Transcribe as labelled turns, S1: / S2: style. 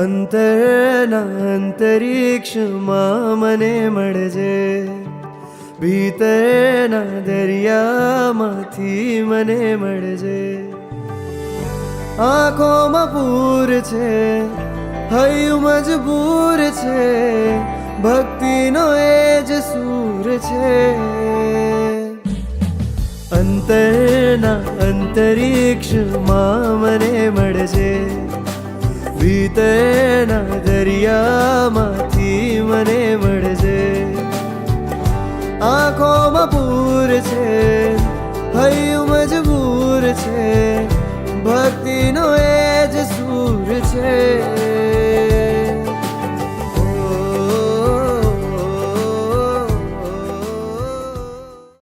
S1: અંતરના અંતરિક્ષમાં મને મળજે, ભીતરના દરિયામાંથી મને મળજે. આંખોમાં પૂર છે, હૈયું મજબૂર છે, ભક્તિનો એ જ સૂર છે. અંતરના અંતરિક્ષમાં મને મળજે, ભીતરના દરિયામાંથી મને મળજે. આંખોમાં પૂર છે, હૈયું મજબૂર છે, ભક્તિનો એ જ સૂર છે.